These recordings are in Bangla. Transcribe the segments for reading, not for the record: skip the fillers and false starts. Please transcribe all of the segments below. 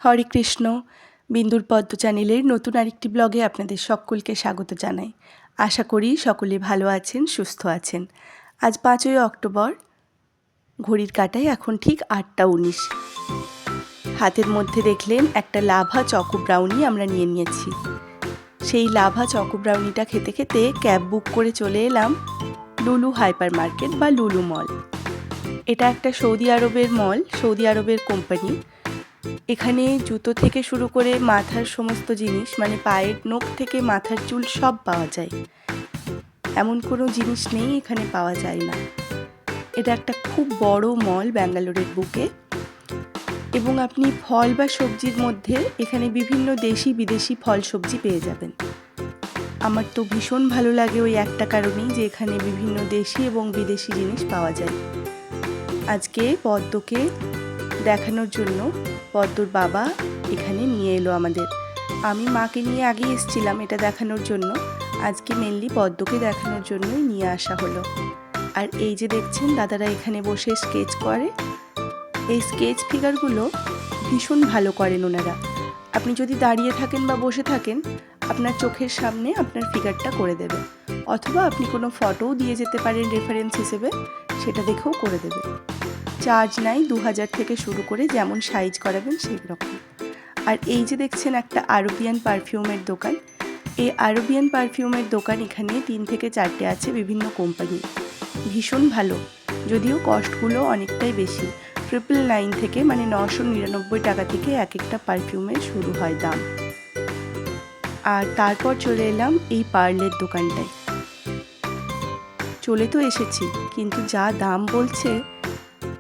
হরে কৃষ্ণ। বিন্দুর পদ্ম চ্যানেলের নতুন আরেকটি ব্লগে আপনাদের সকলকে স্বাগত জানাই। আশা করি সকলে ভালো আছেন, সুস্থ আছেন। আজ 5ই অক্টোবর, ঘড়ির কাঁটায় এখন ঠিক 8টা 19। হাতের মধ্যে দেখলেন একটা লাভা চকো ব্রাউনি আমরা নিয়ে নিয়েছি। সেই লাভা চকো ব্রাউনিটা খেতে খেতে ক্যাব বুক করে চলে এলাম লুলু হাইপার মার্কেট বা লুলু মল। এটা একটা সৌদি আরবের মল, সৌদি আরবের কোম্পানি। এখানে জুতো থেকে শুরু করে মাথার সমস্ত জিনিস, মানে পায়ের নখ থেকে মাথার চুল সব পাওয়া যায়। এমন কোনো জিনিস নেই এখানে পাওয়া যায় না। এটা একটা খুব বড় মল ব্যাঙ্গালোরের বুকে, এবং আপনি ফল বা সবজির মধ্যে এখানে বিভিন্ন দেশি বিদেশি ফল সবজি পেয়ে যাবেন। আমার তো ভীষণ ভালো লাগে ওই একটা কারণেই যে এখানে বিভিন্ন দেশি এবং বিদেশি জিনিস পাওয়া যায়। আজকে পদ্মকে দেখানোর জন্য পদ্মর বাবা এখানে নিয়ে এলো আমাদের। আমি মাকে নিয়ে আগে এসেছিলাম এটা দেখানোর জন্য, আজকে মেনলি পদ্মকে দেখানোর জন্যই নিয়ে আসা হলো। আর এই যে দেখছেন দাদারা এখানে বসে স্কেচ করে, এই স্কেচ ফিগারগুলো ভীষণ ভালো করেন ওনারা। আপনি যদি দাঁড়িয়ে থাকেন বা বসে থাকেন, আপনার চোখের সামনে আপনার ফিগারটা করে দেবে, অথবা আপনি কোনো ফটোও দিয়ে যেতে পারেন রেফারেন্স হিসেবে, সেটা দেখেও করে দেবে। চার্জ নাই, 2000 থেকে শুরু করে যেমন সাইজ করাবেন সেই রকম। আর এই যে দেখছেন একটা আরবিয়ান পারফিউমের দোকান। এই আরবিয়ান পারফিউমের দোকান এখানে 3 থেকে 4টে আছে বিভিন্ন কোম্পানি। ভীষণ ভালো, যদিও কস্টগুলো অনেকটাই বেশি। 999 থেকে, মানে 999 টাকা থেকে এক একটা পারফিউমের শুরু হয় দাম। আর তারপর চলে এলাম এই পার্লের দোকানটায়। চলে তো এসেছি, কিন্তু যা দাম বলছে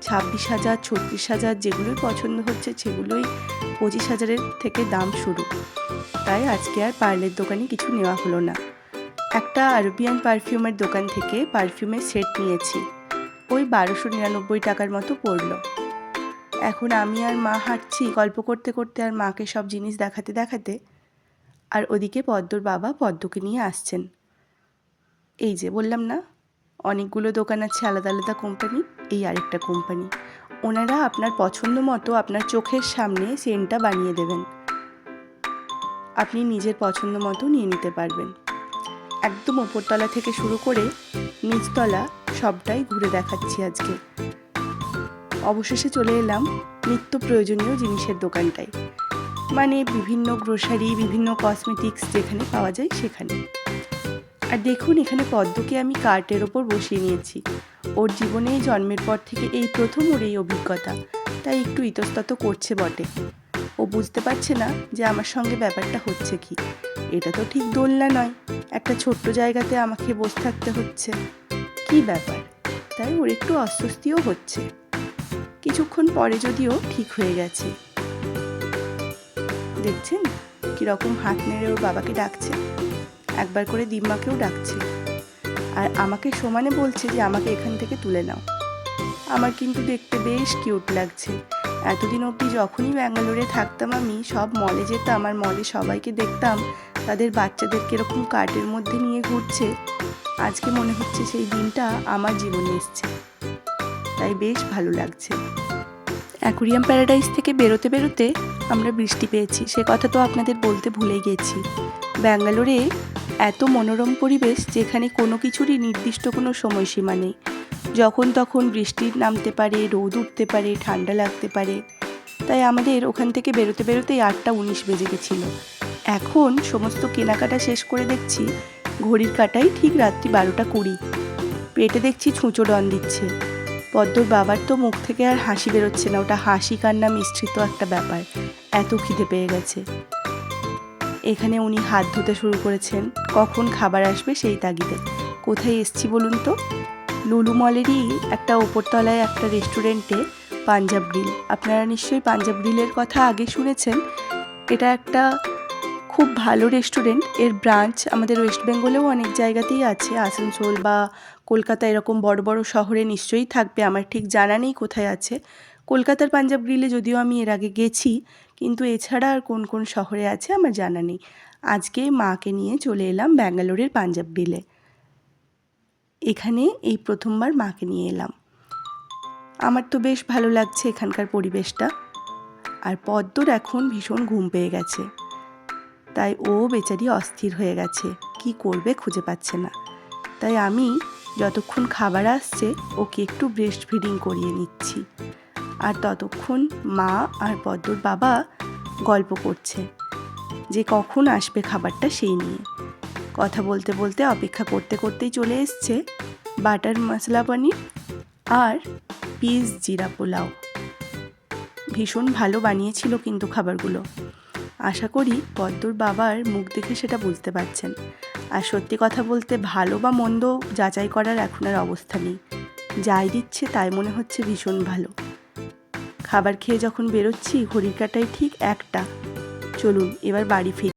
26,000, 36,000, যেগুলোই পছন্দ হচ্ছে সেগুলোই 25,000-এর থেকে দাম শুরু। তাই আজকে আর পার্লের দোকানে কিছু নেওয়া হলো না। একটা আরবিয়ান পারফিউমের দোকান থেকে পারফিউমের সেট নিয়েছি, ওই 1299 টাকার মতো পড়লো। এখন আমি আর মা হাঁটছি গল্প করতে করতে, আর মাকে সব জিনিস দেখাতে দেখাতে। আর ওদিকে পদ্মর বাবা পদ্মকে নিয়ে আসছেন। এই যে বললাম না, অনেকগুলো দোকান আছে আলাদা আলাদা কোম্পানি, এই আরেকটা কোম্পানি। ওনারা আপনার পছন্দ মতো আপনার চোখের সামনে সেন্টটা বানিয়ে দেবেন, আপনি নিজের পছন্দ মতো নিয়ে নিতে পারবেন। একদম ওপরতলা থেকে শুরু করে নিচতলা সবটাই ঘুরে দেখাচ্ছি আজকে। অবশেষে চলে এলাম নিত্য প্রয়োজনীয় জিনিসের দোকানটায়, মানে বিভিন্ন গ্রোসারি, বিভিন্ন কসমেটিক্স যেখানে পাওয়া যায় সেখানে। আর দেখুন এখানে পদ্মকে আমি কার্টের ওপর বসিয়ে নিয়েছি। ওর জীবনে জন্মের পর থেকে এই প্রথম ওর এই অভিজ্ঞতা, তাই একটু ইতস্তত করছে বটে। ও বুঝতে পারছে না যে আমার সঙ্গে ব্যাপারটা হচ্ছে কি। এটা তো ঠিক দোলনা নয়, একটা ছোট্ট জায়গাতে আমাকে বসে থাকতে হচ্ছে, কি ব্যাপার। তাই ওর একটু অস্বস্তিও হচ্ছে। কিছুক্ষণ পরে যদিও ঠিক হয়ে গেছে। দেখছেন কীরকম হাত নেড়ে ওর বাবাকে ডাকছে, একবার করে দিম্মাকেও ডাকছে, আর আমাকে সমানে বলছে যে আমাকে এখান থেকে তুলে নাও। আমার কিন্তু দেখতে বেশ কিউট লাগছে। এতদিন অবধি যখনই ব্যাঙ্গালোরে থাকতাম আমি সব মলে যেতাম, আর মলে সবাইকে দেখতাম তাদের বাচ্চাদের কীরকম কার্টের মধ্যে নিয়ে ঘুরছে। আজকে মনে হচ্ছে সেই দিনটা আমার জীবনে এসছে, তাই বেশ ভালো লাগছে। অ্যাকুরিয়াম প্যারাডাইস থেকে বেরোতে বেরোতে আমরা বৃষ্টি পেয়েছি, সে কথা তো আপনাদের বলতে ভুলে গেছি। ব্যাঙ্গালোরে এত মনোরম পরিবেশ যেখানে কোনো কিছুরই নির্দিষ্ট কোনো সময়সীমা নেই। যখন তখন বৃষ্টি নামতে পারে, রোদ উঠতে পারে, ঠান্ডা লাগতে পারে। তাই আমাদের ওখান থেকে বেরোতে বেরোতেই 8টা 19 বেজে গেছিলো। এখন সমস্ত কেনাকাটা শেষ করে দেখছি ঘড়ির কাঁটায় ঠিক রাত্রি 12টা 20। পেটে দেখছি ছুঁচো ডন দিচ্ছে। পদ্মর বাবার তো মুখ থেকে আর হাসি বেরোচ্ছে না, ওটা হাসি কান্না মিশ্রিত একটা ব্যাপার, এত খিদে পেয়ে গেছে। এখানে উনি হাত ধুতে শুরু করেছেন, কখন খাবার আসবে সেই তাগিদে। কোথায় এসছি বলুন তো? লুলু মলেরই একটা ওপরতলায় একটা রেস্টুরেন্টে, পাঞ্জাব গ্রিল। আপনারা নিশ্চয়ই পাঞ্জাব গ্রিলের কথা আগে শুনেছেন। এটা একটা খুব ভালো রেস্টুরেন্ট। এর ব্রাঞ্চ আমাদের ওয়েস্ট বেঙ্গলেও অনেক জায়গাতেই আছে, আসানসোল বা কলকাতা এরকম বড় বড় শহরে নিশ্চয়ই থাকবে, আমার ঠিক জানা নেই কোথায় আছে। কলকাতার পাঞ্জাব গ্রিলে যদিও আমি এর আগে গেছি, কিন্তু এছাড়া আর কোন কোন শহরে আছে আমার জানা নেই। আজকে মাকে নিয়ে চলে এলাম ব্যাঙ্গালোরের পাঞ্জাব গ্রিলে। এখানে এই প্রথমবার মাকে নিয়ে এলাম। আমার তো বেশ ভালো লাগছে এখানকার পরিবেশটা। আর পদ্মর এখন ভীষণ ঘুম পেয়ে গেছে, তাই ও বেচারি অস্থির হয়ে গেছে, কি করবে খুঁজে পাচ্ছে না। তাই আমি যতক্ষণ খাবার আসছে ওকে একটু ব্রেস্ট ফিডিং করিয়ে নিচ্ছি, আর ততক্ষণ মা আর পদ্মর বাবা গল্প করছে যে কখন আসবে খাবারটা সেই নিয়ে। কথা বলতে বলতে অপেক্ষা করতে করতেই চলে এসছে বাটার মশলা পনির আর পিস জিরা পোলাও। ভীষণ ভালো বানিয়েছিল কিন্তু খাবারগুলো। আশা করি পদ্মর বাবার মুখ দেখে সেটা বুঝতে পারছেন। আর সত্যি কথা বলতে ভালো বা মন্দ যাচাই করার এখন আর অবস্থা নেই, যাই দিচ্ছে তাই মনে হচ্ছে ভীষণ ভালো। খাবার খেয়ে যখন বেরোচ্ছি ঘড়ির কাঁটায় ঠিক 1টা। চলুন এবার বাড়ি ফিরি।